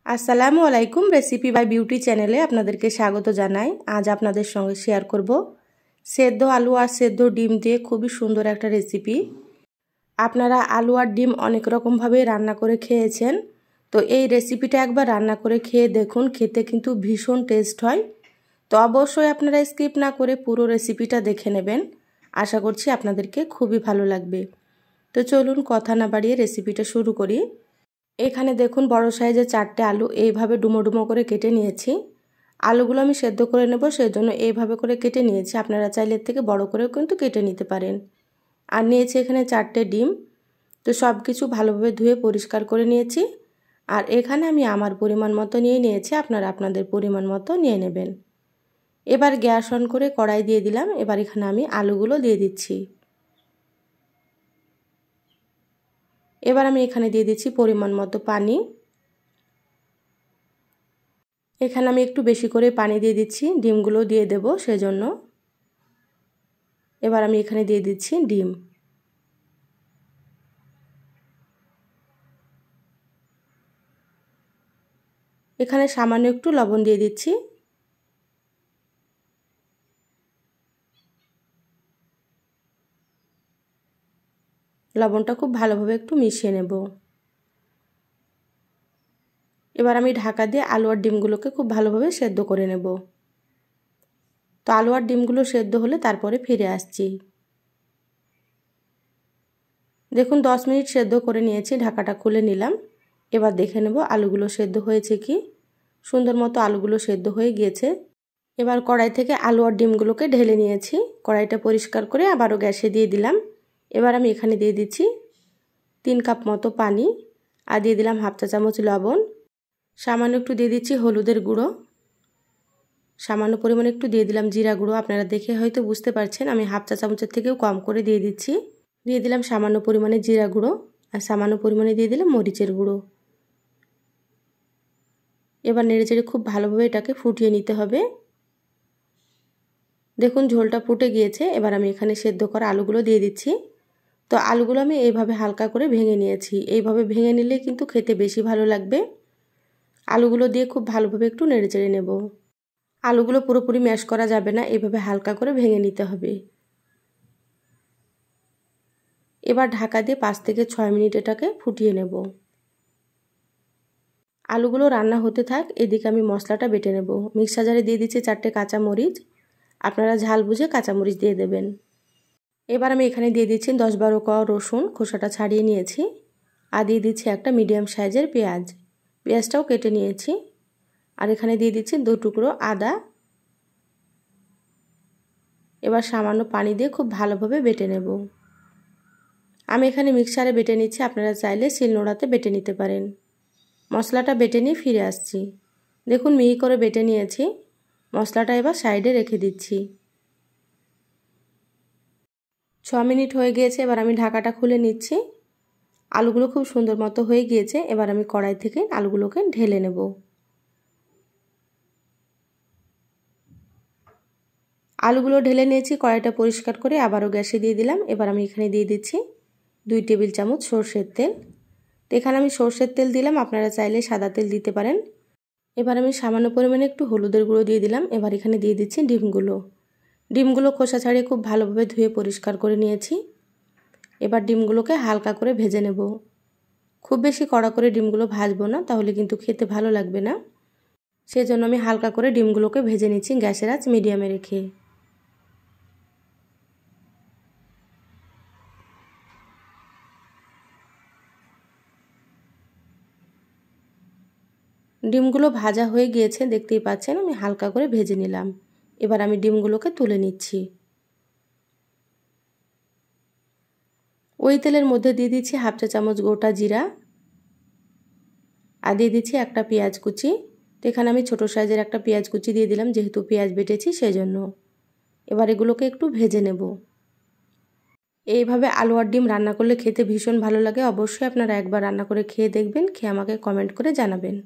আসসালামু আলাইকুম। Recipe by beauty চ্যানেলে আপনাদেরকে স্বাগত জানাই। আজ আপনাদের সঙ্গে শেয়ার করব সেদ্ধ আলু আর সেদ্ধ ডিম দিয়ে খুবই সুন্দর একটা রেসিপি। আপনারা আলু আর ডিম অনেক রকমভাবে রান্না করে খেয়েছেন, তো এই রেসিপিটা একবার রান্না করে খেয়ে দেখুন, খেতে কিন্তু ভীষণ টেস্ট হয়। তো অবশ্যই আপনারা স্কিপ না করে পুরো রেসিপিটা দেখে নেবেন। আশা করছি আপনাদেরকে খুবই ভালো লাগবে। তো চলুন কথা না বাড়িয়ে রেসিপিটা শুরু করি। এখানে দেখুন বড় সাইজের 4টে আলু এইভাবে ডুমো ডুমো করে কেটে নিয়েছি। আলুগুলো আমি সেদ্ধ করে নেব, সেই জন্য এইভাবে করে কেটে নিয়েছি। আপনারা চাইলে এর থেকে বড় করেও কিন্তু কেটে নিতে পারেন। আর নিয়েছি এখানে 4টে ডিম। তো সব কিছু ভালোভাবে ধুয়ে পরিষ্কার করে নিয়েছি। আর এখানে আমি আমার পরিমাণ মতো নিয়ে নিয়েছি, আপনারা আপনাদের পরিমাণ মতো নিয়ে নেবেন। এবার গ্যাস অন করে কড়াই দিয়ে দিলাম। এবার এখানে আমি আলুগুলো দিয়ে দিচ্ছি। এবার আমি এখানে দিয়ে দিচ্ছি পরিমাণ মতো পানি। এখানে আমি একটু বেশি করে পানি দিয়ে দিচ্ছি, ডিমগুলো দিয়ে দেব সেজন্য। এবার আমি এখানে দিয়ে দিচ্ছি ডিম। এখানে সামান্য একটু লবণ দিয়ে দিচ্ছি। লবণটা খুব ভালোভাবে একটু মিশিয়ে নেব। এবার আমি ঢাকা দিয়ে আলু আর ডিমগুলোকে খুব ভালোভাবে সেদ্ধ করে নেব। তো আলু আর ডিমগুলো সেদ্ধ হলে তারপরে ফিরে আসছি। দেখুন 10 মিনিট সেদ্ধ করে নিয়েছি, ঢাকাটা খুলে নিলাম। এবার দেখে নেব আলুগুলো সেদ্ধ হয়েছে কি। সুন্দর মতো আলুগুলো সেদ্ধ হয়ে গিয়েছে। এবার কড়াই থেকে আলু আর ডিমগুলোকে ঢেলে নিয়েছি। কড়াইটা পরিষ্কার করে আবারও গ্যাসে দিয়ে দিলাম। এবার আমি এখানে দিয়ে দিচ্ছি 3 কাপ মতো পানি, আর দিয়ে দিলাম হাফ চা চামচ লবণ। সামান্য একটু দিয়ে দিচ্ছি হলুদের গুঁড়ো। সামান্য পরিমাণে একটু দিয়ে দিলাম জিরা গুঁড়ো। আপনারা দেখে হয়তো বুঝতে পারছেন আমি হাফ চা চামচের থেকেও কম করে দিয়ে দিচ্ছি। দিয়ে দিলাম সামান্য পরিমাণে জিরা গুঁড়ো, আর সামান্য পরিমাণে দিয়ে দিলাম মরিচের গুঁড়ো। এবার নেড়েচেড়ে খুব ভালোভাবে এটাকে ফুটিয়ে নিতে হবে। দেখুন ঝোলটা ফুটে গিয়েছে। এবার আমি এখানে সেদ্ধ করা আলুগুলো দিয়ে দিচ্ছি। তো আলুগুলো আমি এইভাবে হালকা করে ভেঙে নিয়েছি। এইভাবে ভেঙে নিলে কিন্তু খেতে বেশি ভালো লাগবে। আলুগুলো দিয়ে খুব ভালোভাবে একটু নেড়েচেড়ে নেব। আলুগুলো পুরোপুরি ম্যাশ করা যাবে না, এইভাবে হালকা করে ভেঙে নিতে হবে। এবার ঢাকা দিয়ে 5 থেকে 6 মিনিট এটাকে ফুটিয়ে নেব। আলুগুলো রান্না হতে থাক, এদিকে আমি মশলাটা বেটে নেব। মিক্সার জারে দিয়ে দিচ্ছি 4টে কাঁচামরিচ। আপনারা ঝাল বুঝে কাঁচামরিচ দিয়ে দেবেন। এবার আমি এখানে দিয়ে দিচ্ছি 10-12 কোয়া রসুন, খোসাটা ছাড়িয়ে নিয়েছি। আর দিয়ে দিচ্ছি একটা মিডিয়াম সাইজের পেঁয়াজ। পেঁয়াজটাও কেটে নিয়েছি। আর এখানে দিয়ে দিচ্ছি 2 টুকরো আদা। এবার সামান্য পানি দিয়ে খুব ভালোভাবে বেটে নেব। আমি এখানে মিক্সারে বেটে নিচ্ছি, আপনারা চাইলে শিলনোড়াতে বেটে নিতে পারেন। মশলাটা বেটে নিয়ে ফিরে আসছি। দেখুন মিহি করে বেটে নিয়েছি। মশলাটা এবার সাইডে রেখে দিচ্ছি। 6 মিনিট হয়ে গিয়েছে। এবার আমি ঢাকাটা খুলে নিচ্ছি। আলুগুলো খুব সুন্দর মতো হয়ে গিয়েছে। এবার আমি কড়াই থেকে আলুগুলোকে ঢেলে নেব। আলুগুলো ঢেলে নিয়েছি, কড়াইটা পরিষ্কার করে আবারও গ্যাসে দিয়ে দিলাম। এবার আমি এখানে দিয়ে দিচ্ছি 2 টেবিল চামচ সরষের তেল। তো এখানে আমি সরষের তেল দিলাম, আপনারা চাইলে সাদা তেল দিতে পারেন। এবার আমি সামান্য পরিমাণে একটু হলুদের গুঁড়ো দিয়ে দিলাম। এবার এখানে দিয়ে দিচ্ছি ডিমগুলো খোসা ছাড়িয়ে খুব ভালোভাবে ধুয়ে পরিষ্কার করে নিয়েছি। এবার ডিমগুলোকে হালকা করে ভেজে নেব। খুব বেশি কড়া করে ডিমগুলো ভাজবো না, তাহলে কিন্তু খেতে ভালো লাগবে না। সেজন্য আমি হালকা করে ডিমগুলোকে ভেজে নিচ্ছি, গ্যাসের আঁচ মিডিয়ামে রেখে। ডিমগুলো ভাজা হয়ে গিয়েছে, দেখতেই পাচ্ছেন আমি হালকা করে ভেজে নিলাম। এবার আমি ডিমগুলোকে তুলে নিচ্ছি। ওই তেলের মধ্যে দিয়ে দিচ্ছি হাফ চা চামচ গোটা জিরা, আর দিয়ে দিচ্ছি একটা পেঁয়াজ কুচি। তো এখানে আমি ছোটো সাইজের একটা পেঁয়াজ কুচি দিয়ে দিলাম, যেহেতু পেঁয়াজ বেটেছি সেজন্য। এবার এগুলোকে একটু ভেজে নেব। এইভাবে আলু আর ডিম রান্না করলে খেতে ভীষণ ভালো লাগে। অবশ্যই আপনারা একবার রান্না করে খেয়ে দেখবেন, খেয়ে আমাকে কমেন্ট করে জানাবেন।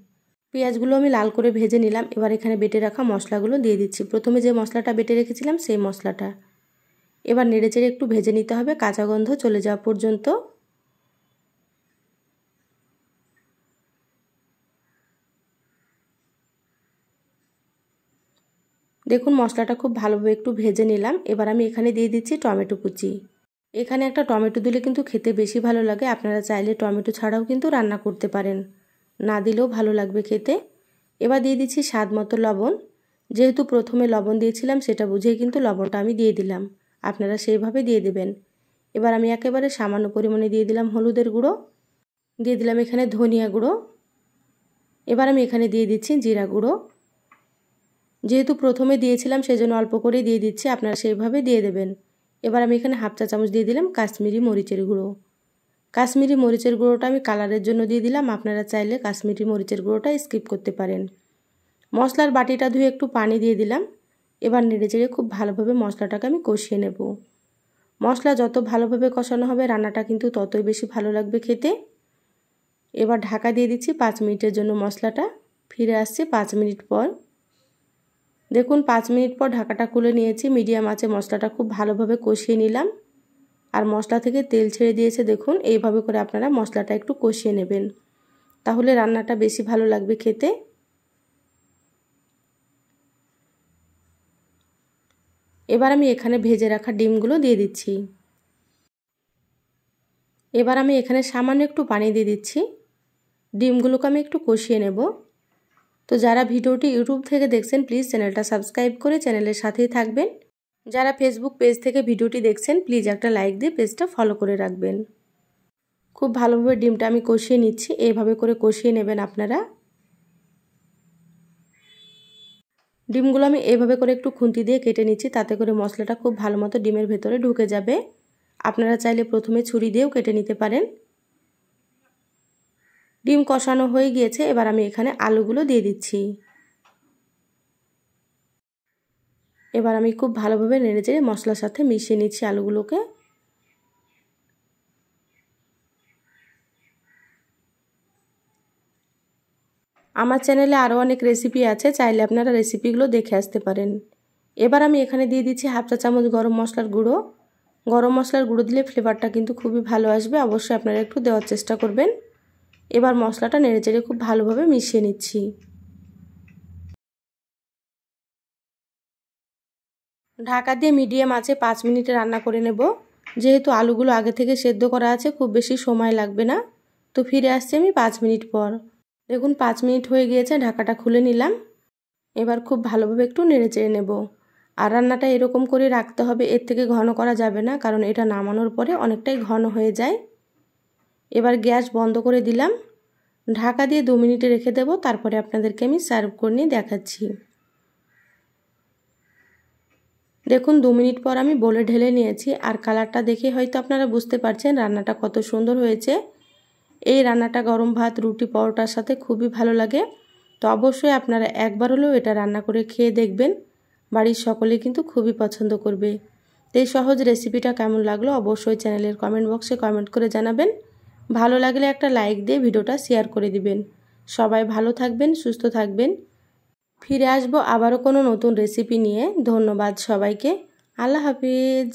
পেঁয়াজগুলো আমি লাল করে ভেজে নিলাম। এবার এখানে বেটে রাখা মশলাগুলো দিয়ে দিচ্ছি। প্রথমে যে মশলাটা বেটে রেখেছিলাম সেই মশলাটা। এবার নেড়েচেড়ে একটু ভেজে নিতে হবে কাঁচা গন্ধ চলে যাওয়া পর্যন্ত। দেখুন মশলাটা খুব ভালোভাবে একটু ভেজে নিলাম। এবার আমি এখানে দিয়ে দিচ্ছি টমেটো কুচি। এখানে একটা টমেটো দিলে কিন্তু খেতে বেশি ভালো লাগে। আপনারা চাইলে টমেটো ছাড়াও কিন্তু রান্না করতে পারেন, না দিলেও ভালো লাগবে খেতে। এবার দিয়ে দিচ্ছি স্বাদ মতো লবণ। যেহেতু প্রথমে লবণ দিয়েছিলাম সেটা বুঝেই কিন্তু লবণটা আমি দিয়ে দিলাম, আপনারা সেইভাবে দিয়ে দেবেন। এবার আমি একেবারে সামান্য পরিমাণে দিয়ে দিলাম হলুদের গুঁড়ো, দিয়ে দিলাম এখানে ধনিয়া গুঁড়ো। এবার আমি এখানে দিয়ে দিচ্ছি জিরা গুঁড়ো। যেহেতু প্রথমে দিয়েছিলাম সেজন্য অল্প করে দিয়ে দিচ্ছি, আপনারা সেইভাবে দিয়ে দেবেন। এবার আমি এখানে হাফ চা চামচ দিয়ে দিলাম কাশ্মীরি মরিচের গুঁড়ো। কাশ্মীরি মরিচের গুঁড়োটা আমি কালারের জন্য দিয়ে দিলাম, আপনারা চাইলে কাশ্মীরি মরিচের গুঁড়োটা স্কিপ করতে পারেন। মশলার বাটিটা ধুয়ে একটু পানি দিয়ে দিলাম। এবার নেড়েচেড়ে খুব ভালোভাবে মশলাটাকে আমি কষিয়ে নেব। মশলা যত ভালোভাবে কষানো হবে রান্নাটা কিন্তু ততই বেশি ভালো লাগবে খেতে। এবার ঢাকা দিয়ে দিচ্ছি 5 মিনিটের জন্য মশলাটা। ফিরে আসছি 5 মিনিট পর। দেখুন 5 মিনিট পর ঢাকাটা খুলে নিয়েছি। মিডিয়াম আঁচে মশলাটা খুব ভালোভাবে কষিয়ে নিলাম, আর মশলা থেকে তেল ছেড়ে দিয়েছে। দেখুন এইভাবে করে আপনারা মশলাটা একটু কষিয়ে নেবেন, তাহলে রান্নাটা বেশি ভালো লাগবে খেতে। এবার আমি এখানে ভেজে রাখা ডিমগুলো দিয়ে দিচ্ছি। এবার আমি এখানে সামান্য একটু পানি দিয়ে দিচ্ছি। ডিমগুলোকে আমি একটু কষিয়ে নেব। তো যারা ভিডিওটি ইউটিউব থেকে দেখছেন প্লিজ চ্যানেলটা সাবস্ক্রাইব করে চ্যানেলের সাথেই থাকবেন। যারা ফেসবুক পেজ থেকে ভিডিওটি দেখছেন প্লিজ একটা লাইক দিয়ে পেজটা ফলো করে রাখবেন। খুব ভালোভাবে ডিমটা আমি কষিয়ে নিচ্ছি, এইভাবে করে কষিয়ে নেবেন আপনারা। ডিমগুলো আমি এইভাবে করে একটু খুন্তি দিয়ে কেটে নিচ্ছি, তাতে করে মশলাটা খুব ভালো মতো ডিমের ভেতরে ঢুকে যাবে। আপনারা চাইলে প্রথমে ছুরি দিয়েও কেটে নিতে পারেন। ডিম কষানো হয়ে গিয়েছে, এবার আমি এখানে আলুগুলো দিয়ে দিচ্ছি। এবার আমি খুব ভালোভাবে নেড়েচেড়ে মশলার সাথে মিশিয়ে নিচ্ছি আলুগুলোকে। আমার চ্যানেলে আরও অনেক রেসিপি আছে, চাইলে আপনারা রেসিপিগুলো দেখে আসতে পারেন। এবার আমি এখানে দিয়ে দিচ্ছি হাফ চা চামচ গরম মশলার গুঁড়ো। গরম মশলার গুঁড়ো দিলে ফ্লেভারটা কিন্তু খুবই ভালো আসবে, অবশ্যই আপনারা একটু দেওয়ার চেষ্টা করবেন। এবার মশলাটা নেড়েচেড়ে খুব ভালোভাবে মিশিয়ে নিচ্ছি। ঢাকা দিয়ে মিডিয়াম আঁচে 5 মিনিটে রান্না করে নেব। যেহেতু আলুগুলো আগে থেকে সেদ্ধ করা আছে খুব বেশি সময় লাগবে না। তো ফিরে আসছি আমি 5 মিনিট পর। দেখুন 5 মিনিট হয়ে গিয়েছে, ঢাকাটা খুলে নিলাম। এবার খুব ভালোভাবে একটু নেড়েচেড়ে নেব। আর রান্নাটা এরকম করে রাখতে হবে, এর থেকে ঘন করা যাবে না, কারণ এটা নামানোর পরে অনেকটাই ঘন হয়ে যায়। এবার গ্যাস বন্ধ করে দিলাম। ঢাকা দিয়ে 2 মিনিটে রেখে দেব, তারপরে আপনাদেরকে আমি সার্ভ করে নিয়ে দেখাচ্ছি। দেখুন 2 মিনিট পর আমি বলে ঢেলে নিয়েছি, আর কালারটা দেখে হয়তো আপনারা বুঝতে পারছেন রান্নাটা কত সুন্দর হয়েছে। এই রান্নাটা গরম ভাত, রুটি, পরোটার সাথে খুবই ভালো লাগে। তো অবশ্যই আপনারা একবার হলেও এটা রান্না করে খেয়ে দেখবেন, বাড়ির সকলে কিন্তু খুবই পছন্দ করবে। তো এই সহজ রেসিপিটা কেমন লাগলো অবশ্যই চ্যানেলের কমেন্ট বক্সে কমেন্ট করে জানাবেন। ভালো লাগলে একটা লাইক দিয়ে ভিডিওটা শেয়ার করে দিবেন। সবাই ভালো থাকবেন, সুস্থ থাকবেন। ফিরে আসবো আবারও কোনো নতুন রেসিপি নিয়ে। ধন্যবাদ সবাইকে। আল্লাহ হাফিজ।